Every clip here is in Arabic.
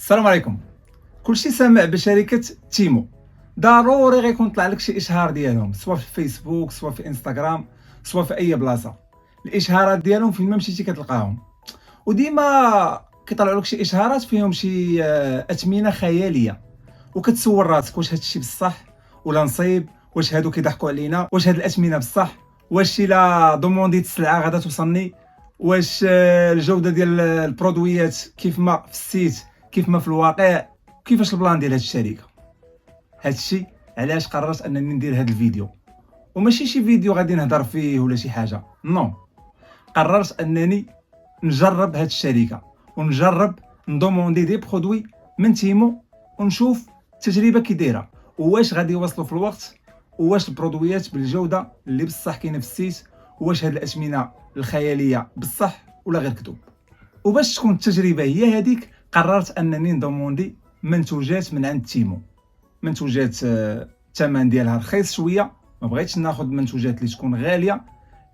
السلام عليكم. كلشي سامع بشركة تيمو، ضروري غيكون طلع لك شي اشهار ديالهم سواء في الفيسبوك سواء في انستغرام سواء في اي بلاصه. الاشهارات ديالهم فين ما مشيتي كتلقاهم، وديما كيطلعوا لك شي اشهارات فيهم شي اثمنه خياليه، وكتسول راسك واش هادشي بصح ولا نصيب، واش هادو كيضحكوا علينا، واش هاد الاثمنه بصح، واش شي لا دومونديت السلعه غادا توصلني، واش الجوده ديال البرودويات كيف ما في السيت كيف ما في الواقع، كيفاش البلان ديال هاد الشركه. هادشي علاش قررت انني ندير هاد الفيديو، وماشي شي فيديو غادي نهضر فيه ولا شي حاجه، نو. قررت انني نجرب هاد الشركه ونجرب ندوموندي دي برودوي من تيمو ونشوف التجربه كي دايره، وواش غادي يوصلوا في الوقت، وواش البرودويات بالجوده اللي بصح كاينه في السيت، واش هاد الاثمنه الخياليه بصح ولا غير كذوب. وباش تكون التجربه هي هذيك قررت انني ندوموندي منتوجات من عند تيمو، منتوجات الثمن ديالها رخيص شويه، ما بغيتش ناخذ منتوجات اللي تكون غاليه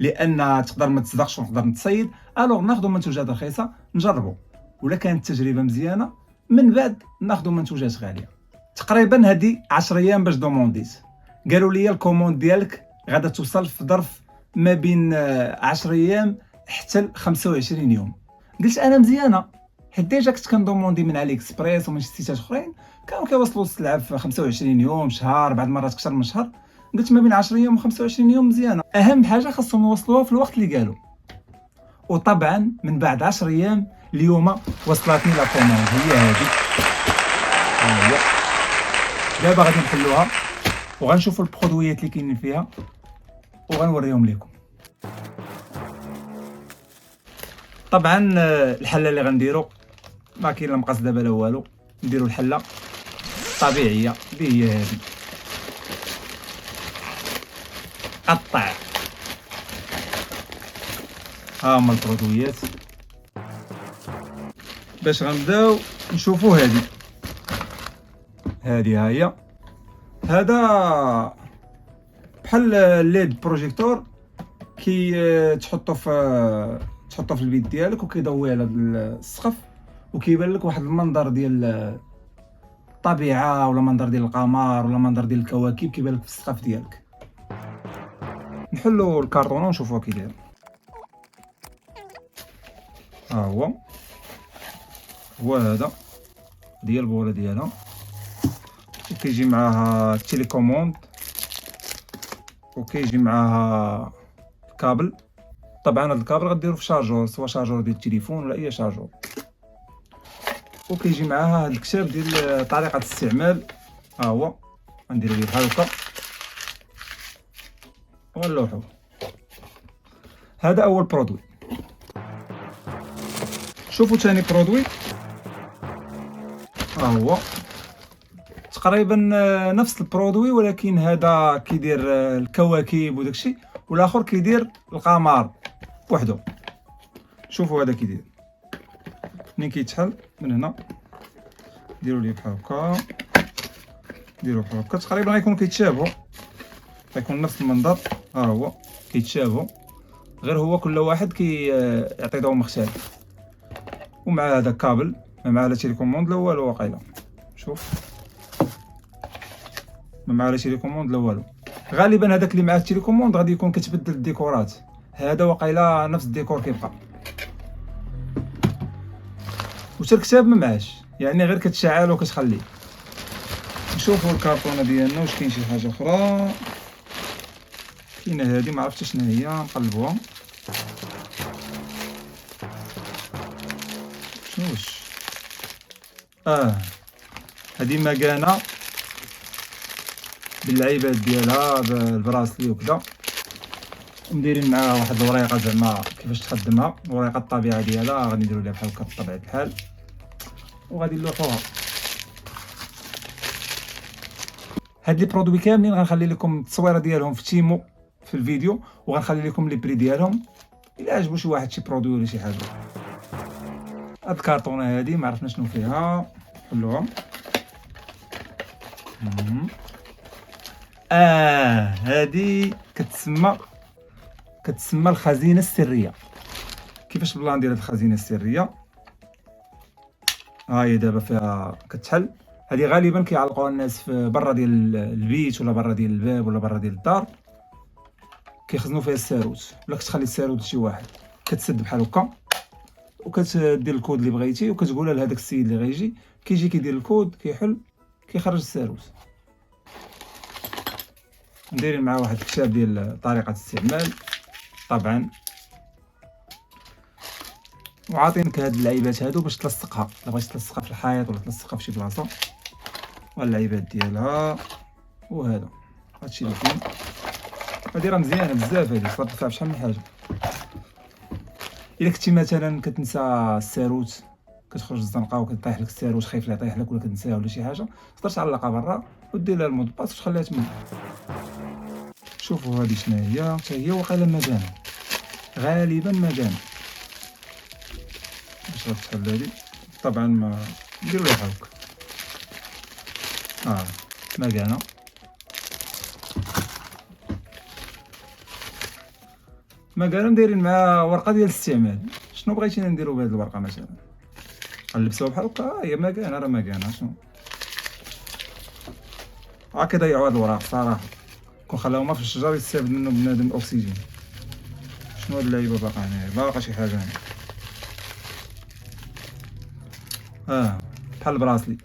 لان تقدر ما تصدقش ونقدر نتصيد. الوغ ناخذ منتوجات رخيصه نجربوا، ولا كانت التجربه مزيانه من بعد ناخذ منتوجات غاليه. تقريبا هذه 10 ايام باش دومونديت، قالوا لي الكوموند ديالك غادا توصل في ظرف ما بين 10 ايام حتى ل 25 يوم. قلت انا مزيانه، حيت ديجا كنت كندوموندي من علي اكسبريس ومن سيتات اخرين كانوا كيوصلوا السلعه في 25 يوم، شهر، بعض المرات اكثر من شهر. قلت ما بين 10 يوم و 25 يوم مزيانه، اهم حاجه خاصهم يوصلوها في الوقت اللي قالوا. وطبعا من بعد 10 ايام اليوم وصلتني لا كوموند، هي هذه. هي دابا غادي نحلوها وغنشوفوا البرودويات اللي كاينين فيها وغنوريهم لكم. طبعا الحله اللي غنديرو ما كاين لا مقص دابا لا والو، نديرو الحله طبيعيه اللي هي هذه. قطع، ها هما البرودويات باش غنبداو نشوفوا. هذه ها هي، هذا بحال الليد بروجيكتور كي تحطو في البيت ديالك وكيضوي على السقف وكيبان لك واحد المنظر ديال الطبيعه ولا منظر ديال القمر ولا منظر ديال الكواكب كيبان لك في السقف ديالك. نحلو الكارطونه ونشوفوها كي داير. ها هو هذا ديال البوله ديالها، وكيجي معاها التيليكوموند وكيجي معاها الكابل. طبعا هذا الكابل غديرو في شارجور، سواء شارجور ديال التليفون ولا اي شارجور. وكيجي معاها هذا الكتاب ديال طريقه الاستعمال، ها هو غنديرو ليه بحال هكا ونلوحو. هذا اول برودوي. شوفوا ثاني برودوي، ها هو تقريبا نفس البرودوي، ولكن هذا كيدير الكواكب وداكشي، والاخر كيدير القمر وحده. شوفوا هذا كيدير منين كيتحل من هنا، ديروا ليه بحال هكا، ديروا بحال هكا، تقريبا غيكونوا كيتشابهوا، غيكون نفس المنظر. ها هو كيتشابهوا، غير هو كل واحد كيعطي ضوء مختلف. ومع هذا كابل، مع لا تيليكوموند لا والو واقيلا. شوف ما مع لا تيليكوموند لا والو. غالبا هذاك اللي مع التيليكوموند غادي يكون كتبدل الديكورات، هذا واقيلا نفس الديكور كيبقى. وتا الكتاب ما معاش، يعني غير كتشعل وكتخليه. نشوفوا الكارطونه ديالنا واش كاين شي حاجه اخرى. كاينه هذه ما عرفتش شنو هي، نقلبوها. شنوش هذه مكانه باللعيبات ديالها بالبراسلي وكذا، ومديرين معاها واحد الوريقه زعما كيفاش تخدمها، وريقه الطبيعه ديالها غادي نديرو ليها بحال هكا بطبيعه الحال وغادي نلوحوها. هاد لي برودوي كاملين غنخلي لكم التصويره ديالهم في تيمو في الفيديو، وغنخلي لكم لي بري ديالهم الا عجبو شي واحد شي برودوي ولا شي حاجه. هاد الكارطونه هادي ما عرفنا شنو فيها، نحلوها. هادي كتسمى الخزينه السريه. كيفاش البلان ديال الخزينه السريه؟ ها هي دابا فيها كتحل. هذه غالبا كيعلقوها الناس في برا ديال البيت ولا برا ديال الباب ولا برا ديال الدار، كيخزنوا فيها الساروت، ولا كتخلي الساروت لشي واحد، كتسد بحال هكا وكتدير الكود اللي بغيتي وكتقولها لهذاك السيد اللي غيجي، كيجي كيدير الكود كيحل كيخرج الساروت. نديرين معاه واحد الكتاب ديال طريقه الاستعمال طبعا، وعاطينك هاد اللعيبات هادو باش تلصقها، الا بغيتي تلصقها في الحيط ولا تلصقها في شي بلاصه، واللعيبات ديالها وهذا هادشي اللي كاين. هادي راه مزيانه بزاف، هادي تقدر تدفع بشحال من حاجه. الا كنتي مثلا كتنسى الساروت، كتخرج الزنقه وكطيح لك الساروت، خايف لا يطيح لك ولا كتنساه ولا شي حاجه، تقدر تعلقها برا ودير لها المود باس وتخليها تما. شوفوا هادي شنو هي، حتى هي واقيلا مجانا، غالبا مجانا. باش غتحل هادي طبعا ما نديرو ليها هكا مجانا. مجانا دايرين مع ورقه ديال الاستعمال. شنو بغيتينا نديرو بهاد الورقه مثلا؟ نلبسوها بحال هكا، هي مجانا راه مجانا. شنو كيضيعوا هاد الوراق صراحه، كون خلاوهما في الشجر يستافد منه بنادم الاكسجين. شنو هاد اللعيبه باقا هنايا؟ باقا شي حاجه هنا بحال البراسلي.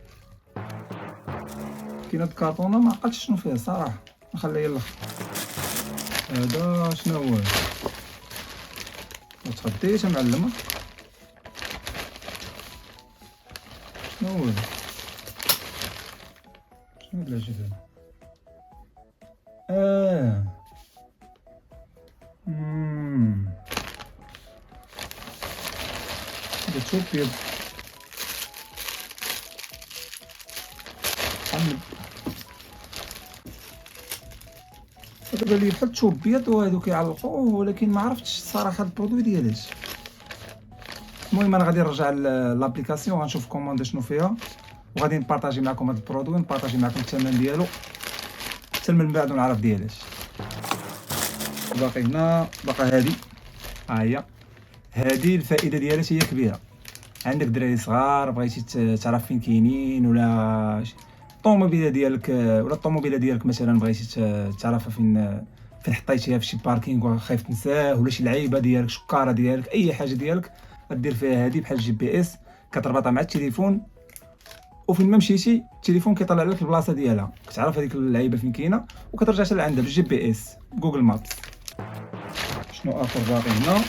كاين هاد الكارطونه ما عقلتش شنو فيها صراحه، نخليها الاخر. هذا شنو هو؟ تخديت معلمه. شنو هو؟ شنو هاد العجب هذا؟ هذا توب بيض. هذا بان لي بحال توب بيض وهادو كيعلقوه، ولكن ما عرفتش الصراحه البرودوي ديالاش. المهم انا غادي نرجع لابليكاسيون غنشوف كوموند شنو فيها، وغادي نبارطاجي معكم هذا البرودوي، نبارطاجي معكم الثمن ديالو حتى من بعد ونعرف ديالاش. باقي هنا باقا هادي، ها هي هادي الفائده ديالها هي كبيره. عندك دراري صغار بغيتي تعرف فين كاينين، ولا الطوموبيله ديالك ولا الطوموبيله ديالك مثلا بغيتي تعرفها فين حطيتيها في شي باركينغ وخايف تنساه، ولا شي لعيبه ديالك، شكاره ديالك، اي حاجه ديالك غدير فيها هادي بحال جي بي اس، كتربطها مع التليفون، وفين ما مشيتي التليفون كيطلع لك البلاصه ديالها، كتعرف هذيك اللعيبه فين كاينه وكترجع حتى لعندها بالجي بي اس جوجل مابس. شنو اخر باقي هنا؟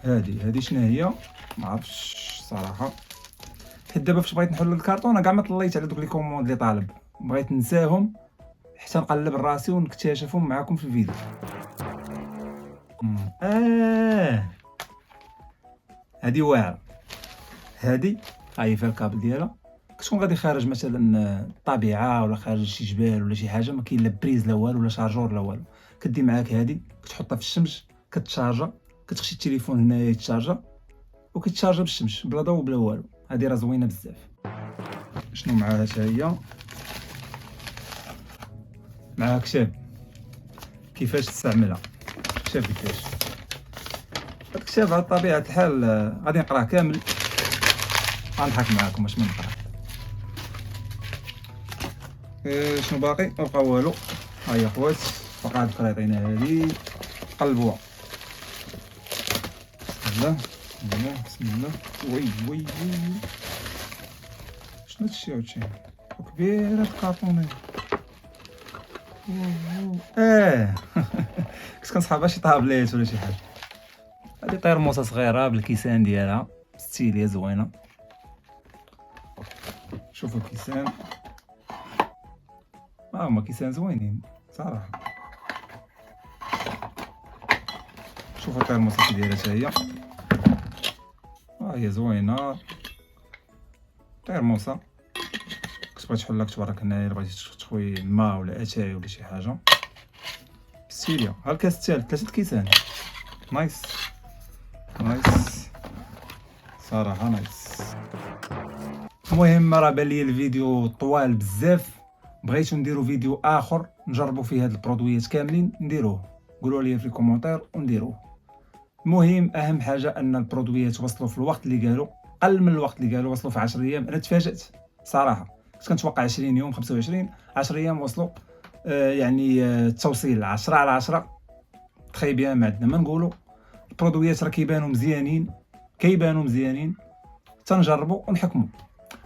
هادي شنو هي؟ ما عرفتش صراحه، حيت دابا فاش بغيت نحل الكارطونه كاع ما طليت على دوك لي كوموند اللي طالب، بغيت ننساهم حتى نقلب راسي ونكتشفهم معكم في الفيديو. هادي واعره، هادي هاي فيها الكابل ديالها، كتكون غادي خارج مثلا الطبيعه ولا خارج شي جبال ولا شي حاجه، ما كاين لا بريز لا والو ولا شارجور لا والو، كدي معاك هادي كتحطها في الشمس كتشارجا، كتخشي التليفون هنايا يتشارجا وكيتشارجا بالشمس بلا ضوء بلا والو. هادي راه زوينه بزاف. شنو معاها حتى هي؟ معاها كتاب كيفاش تستعملها، شاف كيفاش. هاد الكتاب على طبيعه الحال غادي نقراه كامل، غنضحك معاكم باش ما نقرا. شنو باقي؟ ما بقى والو. ها هي خوات باقا هاد الخريطينه هادي قلبوها. بسم الله بسم الله. وي شنو هادشي هادشي كبير هاد الكارطون. كنت كنصحابها شي طابليت ولا شي حاجه. هادي طيرموسه صغيره بالكيسان ديالها ستيليه زوينه. شوفوا الكيسان، هما كيسان زوينين صراحه. شوفوا الطيرموسه كي دايره حتى هي، هي زوينه طيرموسه. كتبغي تحل لك تبارك هنايا، بغيتي تخوي الماء ولا اتاي ولا شي حاجه ستيليه. ها الكاس الثالث 3 كيسان، نايس صراحه نايس. المهم راه بان لي الفيديو طوال بزاف، بغيتو نديرو فيديو اخر نجربو فيه هاد البرودويات كاملين نديروه، قولوا لي في الكومونتير ونديروه. المهم اهم حاجه ان البرودويات وصلوا في الوقت اللي قالوا، قل من الوقت اللي قالوا، وصلوا في 10 ايام. انا تفاجأت صراحه، كنت كنتوقع 20 يوم 25. 10 ايام وصلوا. يعني التوصيل 10 على 10. تخي بيان ما عندنا ما نقولوا. البرودويات راه كيبانوا مزيانين تنجربوا ونحكموا.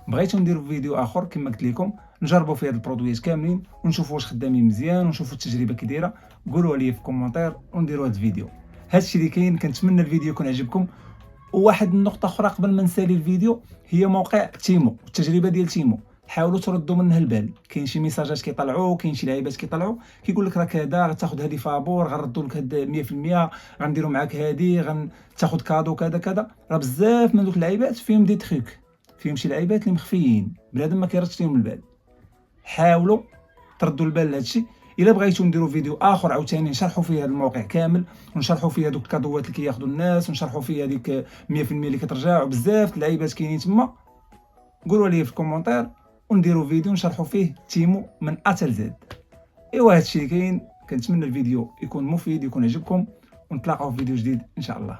بغيتو نديروا فيديو اخر كما قلت لكم، نجربوا فيه هاد البرودويات كاملين ونشوفوا واش خدامين مزيان ونشوفوا التجربه كي دايره. قولوا لي في كومونتير ونديروا هاد الفيديو. هادشي اللي كاين. كنتمنى الفيديو يكون عجبكم. وواحد النقطه اخرى قبل ما نسالي الفيديو، هي موقع تيمو والتجربه ديال تيمو. حاولوا تردوا منها البال. كاين شي ميساجات كيطلعوا، كاين شي لعيبات كيطلعوا كيقول لك راه كذا، غتاخذ هذه فابور، غنردوا لك هاد 100%، غنديروا معاك هذه، غتاخذ كادو كذا كذا. راه بزاف من دوك اللعيبات فيهم دي تريك، فيهم شي لعيبات اللي مخفيين بنادم ما كيردش ليهم البال. حاولوا تردوا البال لهذا الشيء. الا بغيتو نديروا فيديو اخر عاوتاني نشرحوا فيه هذا الموقع كامل، ونشرحوا فيه هذوك الكادوات اللي كياخذوا الناس، ونشرحوا فيه هذيك 100% اللي كترجع، وبزاف اللعيبات كاينين تما. قولوا لي في الكومونتير ونديروا فيديو نشرحوا فيه تيمو من ا حتى لزد. ايوا هادشي كاين. كنتمنى الفيديو يكون مفيد، يكون عجبكم، ونتلاقاو في فيديو جديد ان شاء الله.